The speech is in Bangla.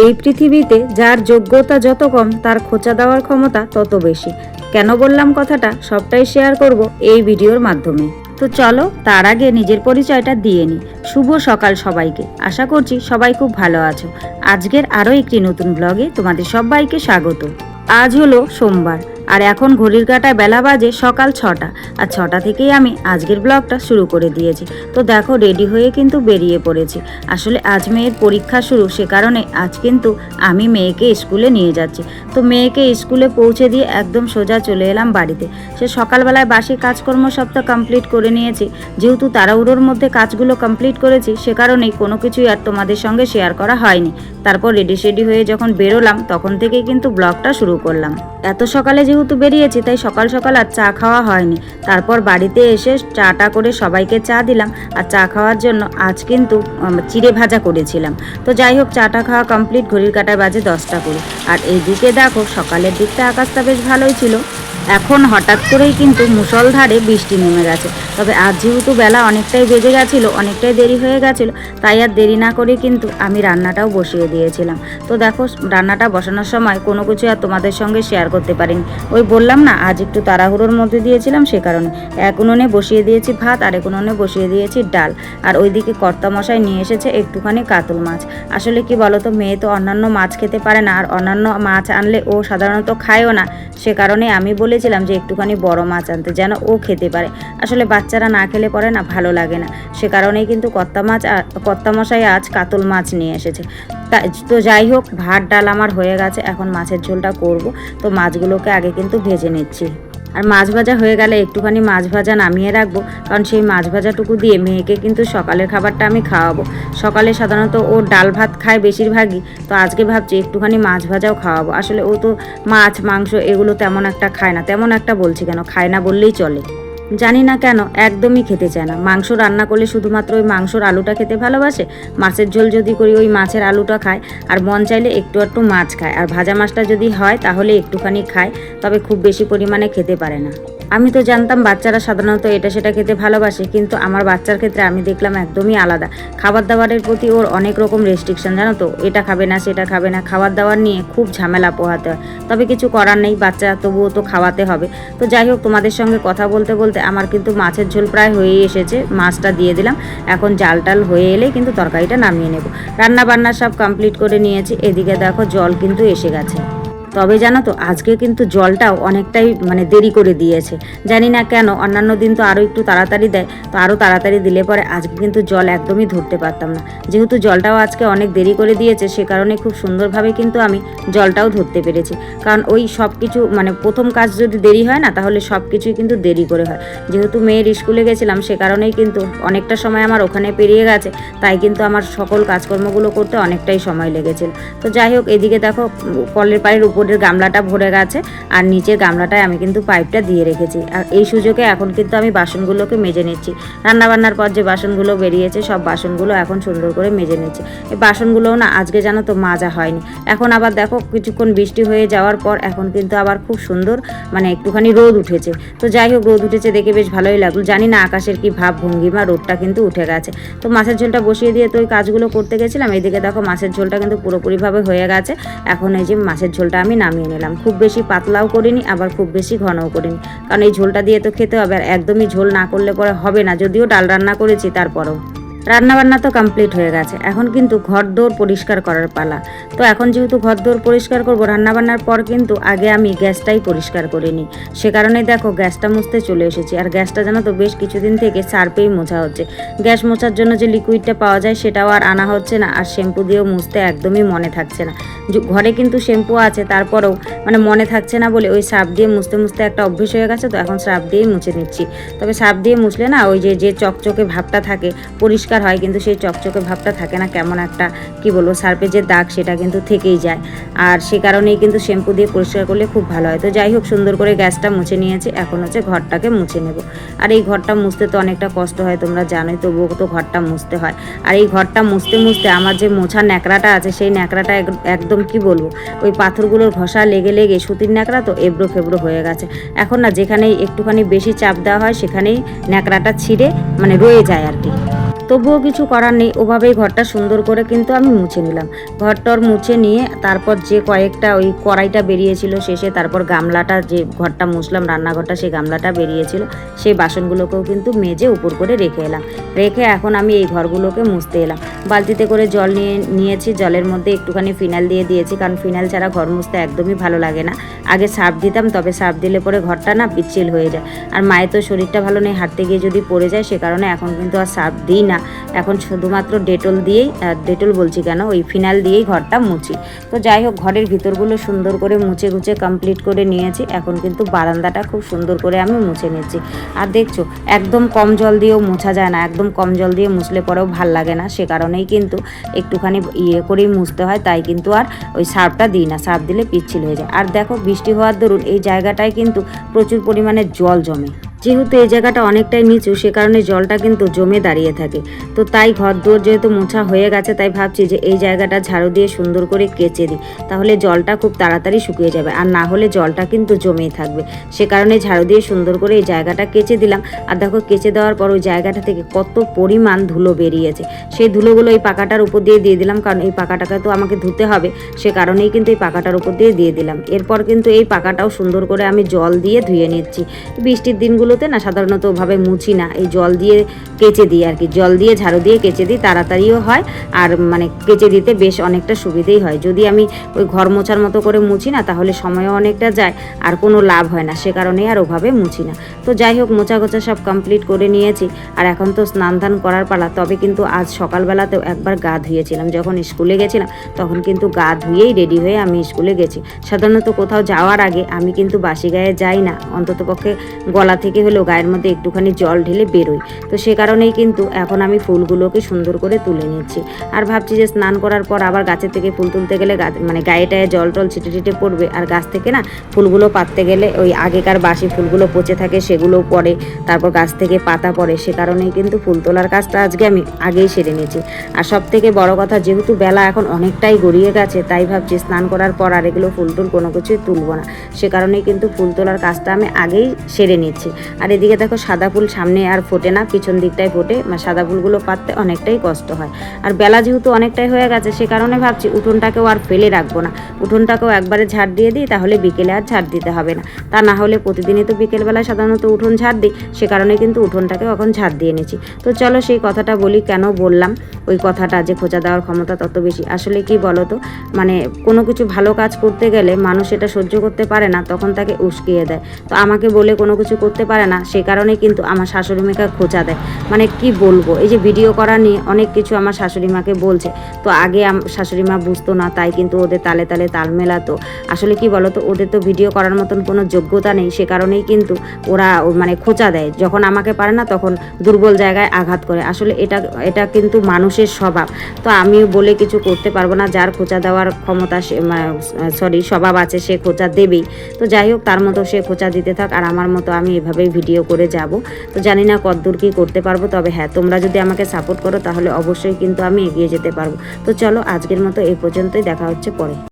এই পৃথিবীতে যার যোগ্যতা যত কম তার খোঁচা দেওয়ার ক্ষমতা তত বেশি। কেন বললাম কথাটা সবটাই শেয়ার করব এই ভিডিওর মাধ্যমে। তো চলো তার আগে নিজের পরিচয়টা দিয়ে নিই। শুভ সকাল সবাইকে, আশা করছি সবাই খুব ভালো আছো। আজকের আরও একটি নতুন ব্লগে তোমাদের সবাইকে স্বাগত। আজ হলো সোমবার আর এখন ঘড়ির কাঁটায় বেলা বাজে সকাল 6টা, আর 6টা থেকেই আমি আজকের ব্লগটা শুরু করে দিয়েছি। তো দেখো রেডি হয়ে কিন্তু বেরিয়ে পড়েছি। আসলে আজ মেয়ের পরীক্ষা শুরু, সে কারণে আজ কিন্তু আমি মেয়েকে স্কুলে নিয়ে যাচ্ছি। তো মেয়েকে স্কুলে পৌঁছে দিয়ে একদম সোজা চলে এলাম বাড়িতে। সে সকালবেলায় বাসি কাজকর্ম সব তো কমপ্লিট করে নিয়েছি। যেহেতু তাড়াহুড়োর মধ্যে কাজগুলো কমপ্লিট করেছি, সে কারণেই কোনো কিছুই আর তোমাদের সঙ্গে শেয়ার করা হয়নি। তারপর রেডি হয়ে যখন বেরোলাম তখন থেকেই কিন্তু ব্লগটা শুরু করলাম। এত সকালে যেহেতু বেরিয়েছি তাই সকাল সকাল আর চা খাওয়া হয়নি। তারপর বাড়িতে এসে চাটা করে সবাইকে চা দিলাম। আর চা খাওয়ার জন্য আজ কিন্তু চিড়ে ভাজা করেছিলাম। তো যাই হোক, চাটা খাওয়া কমপ্লিট, ঘড়ির কাঁটায় বাজে 10টা করে। আর এইদিকে দেখো সকালের দিকটা আকাশটা বেশ ভালোই ছিল। এখন হঠাৎ করেই কিন্তু মুষলধারে বৃষ্টি নেমে গেছে। তবে আজ যেহেতু বেলা অনেকটাই বেজে গেছিলো, অনেকটাই দেরি হয়ে গেছিলো, তাই আর দেরি না করে কিন্তু আমি রান্নাটাও বসিয়ে দিয়েছিলাম। তো দেখো রান্নাটা বসানোর সময় কোনো কিছু আর তোমাদের সঙ্গে শেয়ার করতে পারিনি। ওই বললাম না আজ একটু তাড়াহুড়োর মধ্যে দিয়েছিলাম, সে কারণে এক উনুনে বসিয়ে দিয়েছি ভাত আর এক উনুনে বসিয়ে দিয়েছি ডাল। আর ওইদিকে কর্তামশাই নিয়ে এসেছে একটুখানি কাতল মাছ। আসলে কি বলতো, মেয়ে তো অন্যান্য মাছ খেতে পারে না, আর অন্যান্য মাছ আনলে ও সাধারণত খায়ও না। সে কারণে আমি বলেছিলাম যে একটুখানি বড় মাছ আনতে, যেন ও খেতে পারে। আসলে বাচ্চারা না খেলে পরে না ভালো লাগে না। সে কারণেই কিন্তু কর্তামশাই আজ কাতল মাছ নিয়ে এসেছে। তো যাই হোক, ভাত ডাল আমার হয়ে গেছে, এখন মাছের ঝোলটা করব। তো মাছগুলোকে আগে কিন্তু ভেজে নিচ্ছি। আর মাছ ভাজা হয়ে গেলে একটুখানি মাছ ভাজা নামিয়ে রাখবো, কারণ সেই মাছ ভাজাটুকু দিয়ে মেয়েকে কিন্তু সকালের খাবারটা আমি খাওয়াবো। সকালে সাধারণত ও ডাল ভাত খায় বেশিরভাগই, তো আজকে ভাবছি একটুখানি মাছ ভাজাও খাওয়াবো। আসলে ও তো মাছ মাংস এগুলো তেমন একটা খায় না, তেমন একটা বলছি কেন, খায় না বললেই চলে। জানি না কেন একদমই খেতে চায় না। মাংস রান্না করলে শুধুমাত্র ওই মাংসর আলুটা খেতে ভালোবাসে, মাছের ঝোল যদি করি ওই মাছের আলুটা খায়, আর মন চাইলে একটু একটু মাছ খায়, আর ভাজা মাছটা যদি হয় তাহলে একটুখানি খায়, তবে খুব বেশি পরিমাণে খেতে পারে না। আমি তো জানতাম বাচ্চারা সাধারণত এটা সেটা খেতে ভালোবাসে, কিন্তু আমার বাচ্চার ক্ষেত্রে আমি দেখলাম একদমই আলাদা। খাবার দাবারের প্রতি ওর অনেক রকম রেস্ট্রিকশন, জানো তো, এটা খাবে না সেটা খাবে না, খাবার দাবার নিয়ে খুব ঝামেলা পোহাতে হয়। তবে কিছু করার নেই, বাচ্চা তবুও তো খাওয়াতে হবে। তো যাই হোক, তোমাদের সঙ্গে কথা বলতে বলতে আমার কিন্তু মাছের ঝোল প্রায় হয়েই এসেছে। মাছটা দিয়ে দিলাম, এখন জাল টাল হয়ে এলে কিন্তু তরকারিটা নামিয়ে নেব। রান্না বান্না সব কমপ্লিট করে নিয়েছি। এদিকে দেখো জল কিন্তু এসে গেছে। তবে জানো তো আজকে কিন্তু জলটাও অনেকটাই দেরি করে দিয়েছে। জানি না কেন, অন্যান্য দিন তো আরও একটু তাড়াতাড়ি দেয়, তো আরও তাড়াতাড়ি দিলে পরে আজকে কিন্তু জল একদমই ধরতে পারতাম না। যেহেতু জলটাও আজকে অনেক দেরি করে দিয়েছে, সে কারণে খুব সুন্দরভাবে কিন্তু আমি জলটাও ধরতে পেরেছি। কারণ ওই সব কিছু প্রথম কাজ যদি দেরি হয় না, তাহলে সব কিছুই কিন্তু দেরি করে হয়। যেহেতু মেয়ের স্কুলে গেছিলাম, সে কারণেই কিন্তু অনেকটা সময় আমার ওখানে পেরিয়ে গেছে, তাই কিন্তু আমার সকল কাজকর্মগুলো করতে অনেকটাই সময় লেগেছিল। তো যাই হোক, এদিকে দেখো কলের পাড়ের উপরের গামলাটা ভরে গেছে, আর নিচের গামলাটায় আমি কিন্তু পাইপটা দিয়ে রেখেছি। আর এই সুযোগে এখন কিন্তু আমি বাসনগুলোকে মেজে নিচ্ছি। রান্নাবান্নার পর যে বাসনগুলো বেরিয়েছে সব বাসনগুলো এখন সুন্দর করে মেজে নিচ্ছি। এই বাসনগুলোও না আজকে জানো তো মাজা হয়নি। এখন আবার দেখো কিছুক্ষণ বৃষ্টি হয়ে যাওয়ার পর এখন কিন্তু আবার খুব সুন্দর একটুখানি রোদ উঠেছে। তো যাই হোক, রোদ উঠেছে দেখে বেশ ভালোই লাগলো। জানি না আকাশের কি ভাব ভঙ্গিমা, রোদটা কিন্তু উঠে গেছে। তো মাছের ঝোলটা বসিয়ে দিয়ে তো ওই কাজগুলো করতে গেছিলাম। এইদিকে দেখো মাছের ঝোলটা কিন্তু পুরোপুরিভাবে হয়ে গেছে। এখন এই যে মাছের ঝোলটা আমি নামিয়ে নিলাম। খুব বেশি পাতলাও করিনি, আবার খুব বেশি ঘনও করিনি, কারণ এই ঝোলটা দিয়ে তো খেতে হবে। আর একদমই ঝোল না করলে পরে হবে না, যদিও ডাল রান্না করেছি তারপরেও। রান্নাবান্না তো কমপ্লিট হয়ে গেছে, এখন কিন্তু ঘর দৌড় পরিষ্কার করার পালা। তো এখন যেহেতু ঘর দৌড় পরিষ্কার করবো, রান্নাবান্নার পর কিন্তু আগে আমি গ্যাসটাই পরিষ্কার করে নিই। সে কারণে দেখো গ্যাসটা মুছতে চলে এসেছি। আর গ্যাসটা জানো তো বেশ কিছুদিন থেকে সার্ফেই মোছা হচ্ছে। গ্যাস মোছার জন্য যে লিকুইডটা পাওয়া যায় সেটাও আর আনা হচ্ছে না, আর শ্যাম্পু দিয়েও মুছতে একদমই মনে থাকছে না। ঘরে কিন্তু শ্যাম্পু আছে, তারপরেও মনে থাকছে না বলে ওই সার্ফ দিয়ে মুছতে মুছতে একটা অভ্যেস হয়ে গেছে। তো এখন সার্ফ দিয়েই মুছে নিচ্ছি। তবে সার্ফ দিয়ে মুছলে না ওই যে চকচকে ভাবটা থাকে, পরিষ্কার হয়, কিন্তু সেই চকচকে ভাবটা থাকে না। কেমন একটা কি বলবো, সার্ফের যে দাগ সেটা কিন্তু থেকেই যায়। আর সে কারণেই কিন্তু শ্যাম্পু দিয়ে পরিষ্কার করলে খুব ভালো হয়। তো যাই হোক, সুন্দর করে গ্যাসটা মুছে নিয়েছি। এখন হচ্ছে ঘরটাকে মুছে নেব। আর এই ঘরটা মুছতে তো অনেকটা কষ্ট হয়, তোমরা জানোই, তবুও তো ঘরটা মুছতে হয়। আর এই ঘরটা মুছতে মুছতে আমার যে মোছা ন্যাকড়াটা আছে, সেই ন্যাকড়াটা একদম কি বলবো, ওই পাথরগুলোর ঘষা লেগে লেগে, সুতির ন্যাকড়া তো এবড়ো খেবড়ো হয়ে গেছে। এখন না যেখানেই একটুখানি বেশি চাপ দেওয়া হয় সেখানেই ন্যাকড়াটা ছিঁড়ে রয়ে যায় আর কি। তো তবুও কিছু করার নেই, ওভাবেই ঘরটা সুন্দর করে কিন্তু আমি মুছে নিলাম। ঘরটর মুছে নিয়ে তারপর যে কয়েকটা ওই কড়াইটা বেরিয়েছিল শেষে, তারপর গামলাটা যে ঘরটা মুছলাম রান্নাঘরটা, সেই গামলাটা বেরিয়েছিল, সেই বাসনগুলোকেও কিন্তু মেজে উপর করে রেখে এলাম। রেখে এখন আমি এই ঘরগুলোকে মুছতে এলাম। বালতিতে করে জল নিয়েছি, জলের মধ্যে একটুখানি ফিনাইল দিয়ে দিয়েছি, কারণ ফিনাইল ছাড়া ঘর মুছতে একদমই ভালো লাগে না। আগে সার্ফ দিতাম, তবে সার্ফ দিলে পরে ঘরটা না পিচ্ছিল হয়ে যায়। আর মায়ের তো শরীরটা ভালো নেই, হাঁটতে গিয়ে যদি পড়ে যায়, সে কারণে এখন কিন্তু আর সার্ফ দিই না। এখন শুধুমাত্র ডেটল দিয়েই, ডেটল বলছি কেন, ওই ফিনাইল দিয়েই ঘরটা মুছি। তো যাই হোক, ঘরের ভিতরগুলো সুন্দর করে মুছে গুছে কমপ্লিট করে নিয়েছি। এখন কিন্তু বারান্দাটা খুব সুন্দর করে আমি মুছে নিচ্ছি। আর দেখছো, একদম কম জল দিয়েও মোছা যায় না, একদম কম জল দিয়ে মুছলে পরেও ভাল লাগে না, সে কারণেই কিন্তু একটুখানি করেই মুছতে হয়। তাই কিন্তু আর ওই সার্ফটা দিই না, সার্ফ দিলে পিচ্ছিল হয়ে যায়। আর দেখো, বৃষ্টি হওয়ার দরুন এই জায়গাটায় কিন্তু প্রচুর পরিমাণে জল জমে। যেহেতু এই জায়গাটা অনেকটাই নিচু, সে কারণে জলটা কিন্তু জমে দাঁড়িয়ে থাকে। তো তাই ঘর দুয়ার যেহেতু মোছা হয়ে গেছে, তাই ভাবছি যে এই জায়গাটা ঝাড়ু দিয়ে সুন্দর করে কেচে দিই, তাহলে জলটা খুব তাড়াতাড়ি শুকিয়ে যাবে। আর না হলে জলটা কিন্তু জমেই থাকবে। সে কারণে ঝাড়ু দিয়ে সুন্দর করে এই জায়গাটা কেচে দিলাম। আর দেখো, কেচে দেওয়ার পর ওই জায়গাটা থেকে কত পরিমাণ ধুলো বেরিয়েছে। সেই ধুলোগুলো এই পাকাটার উপর দিয়ে দিলাম, কারণ এই পাকাটাকে তো আমাকে ধুতে হবে, সে কারণেই কিন্তু এই পাকাটার উপর দিয়ে দিলাম। এরপর কিন্তু এই পাকাটাও সুন্দর করে আমি জল দিয়ে ধুয়ে নিচ্ছি। বৃষ্টির দিনগুলো না সাধারণত ওভাবে মুছি না, এই জল দিয়ে কেচে দিই আর কি, জল দিয়ে ঝাড়ু দিয়ে কেচে দিই, তাড়াতাড়িও হয়। আর মানে কেচে দিতে বেশ অনেকটা সুবিধেই হয়। যদি আমি ওই ঘর মোছার মতো করে মুছি না, তাহলে সময়ও অনেকটা যায়, আর কোনো লাভ হয় না, সে কারণেই আর ওভাবে মুছি না। তো যাই হোক, মোছা গোছা সব কমপ্লিট করে নিয়েছি। আর এখন তো স্নান ধান করার পালা। তবে কিন্তু আজ সকালবেলাতেও একবার গা ধুয়েছিলাম, যখন স্কুলে গেছিলাম তখন কিন্তু গা ধুয়েই রেডি হয়ে আমি স্কুলে গেছি। সাধারণত কোথাও যাওয়ার আগে আমি কিন্তু বাসি গায়ে যাই না, অন্ততপক্ষে গলা থেকে হলেও গায়ের মধ্যে একটুখানি জল ঢেলে বেরোই। তো সে কারণেই কিন্তু এখন আমি ফুলগুলোকে সুন্দর করে তুলে নিচ্ছি। আর ভাবছি যে স্নান করার পর আবার গাছের থেকে ফুল তুলতে গেলে মানে গায়েটায় জল টল ছিটে ছিটে পড়বে, আর গাছ থেকে না ফুলগুলো পাততে গেলে ওই আগেকার বাসি ফুলগুলো পচে থাকে, সেগুলোও পড়ে, তারপর গাছ থেকে পাতা পড়ে। সে কারণেই কিন্তু ফুল তোলার কাজটা আজকে আমি আগেই সেরে নিয়েছি। আর সব থেকে বড় কথা, যেহেতু বেলা এখন অনেকটাই গড়িয়ে গেছে, তাই ভাবছি স্নান করার পর আর এগুলো ফুল টুল কোনো কিছুই তুলবো না। সে কারণেই কিন্তু ফুল তোলার কাজটা আমি আগেই সেরে নিচ্ছি। আর এদিকে দেখো, সাদা ফুল সামনে আর ফোটে না, পিছন দিকটাই ফোটে, সাদা ফুলগুলো পাততে অনেকটাই কষ্ট হয়। আর বেলা যেহেতু অনেকটাই হয়ে গেছে, সে কারণে ভাবছি উঠোনটাকেও আর ফেলে রাখবো না, উঠোনটাকেও একবারে ঝাড় দিয়ে দিই, তাহলে বিকেলে আর ঝাড় দিতে হবে না। তা না হলে প্রতিদিনই তো বিকেলবেলায় সাধারণত উঠোন ঝাড় দিই, সে কারণে কিন্তু উঠোনটাকে এখন ঝাড় দিয়ে নিচ্ছি। তো চলো সেই কথাটা বলি, কেন বললাম ওই কথাটা যে খোঁচা দেওয়ার ক্ষমতা তত বেশি। আসলে কি বলো তো, মানে কোনো কিছু ভালো কাজ করতে গেলে মানুষ এটা সহ্য করতে পারে না, তখন তাকে উস্কিয়ে দেয়। তো আমাকে বলে কোনো কিছু করতে পারে না, সে কারণে কিন্তু আমার শাশুড়ি মাকে খোঁচা দেয়। মানে কি বলবো, এই যে ভিডিও করা নিয়ে অনেক কিছু আমার শাশুড়ি মাকে বলছে। তো আগে শাশুড়ি মা বুঝতো না, তাই কিন্তু ওদের তালে তালে তাল মেলাতো। আসলে কি বলতো, ওদের তো ভিডিও করার মতন কোনো যোগ্যতা নেই, সে কারণেই কিন্তু ওরা মানে খোঁচা দেয়। যখন আমাকে পারে না, তখন দুর্বল জায়গায় আঘাত করে। আসলে এটা কিন্তু মানুষের স্বভাব। তো আমিও বলে কিছু করতে পারবো না, যার খোঁচা দেওয়ার ক্ষমতা স্বভাব আছে, সে খোঁচা দেবেই। তো যাই হোক, তার মতো সে খোঁচা দিতে থাক, আর আমার মতো আমি এভাবেই ভিডিও করে যাব। তো জানি না কতদূর কি করতে পারবো, তবে হ্যাঁ, তোমরা যদি আমাকে সাপোর্ট করো তাহলে অবশ্যই কিন্তু আমি এগিয়ে যেতে পারবো। তো চলো, আজকের মতো এই পর্যন্তই, দেখা হচ্ছে পরে।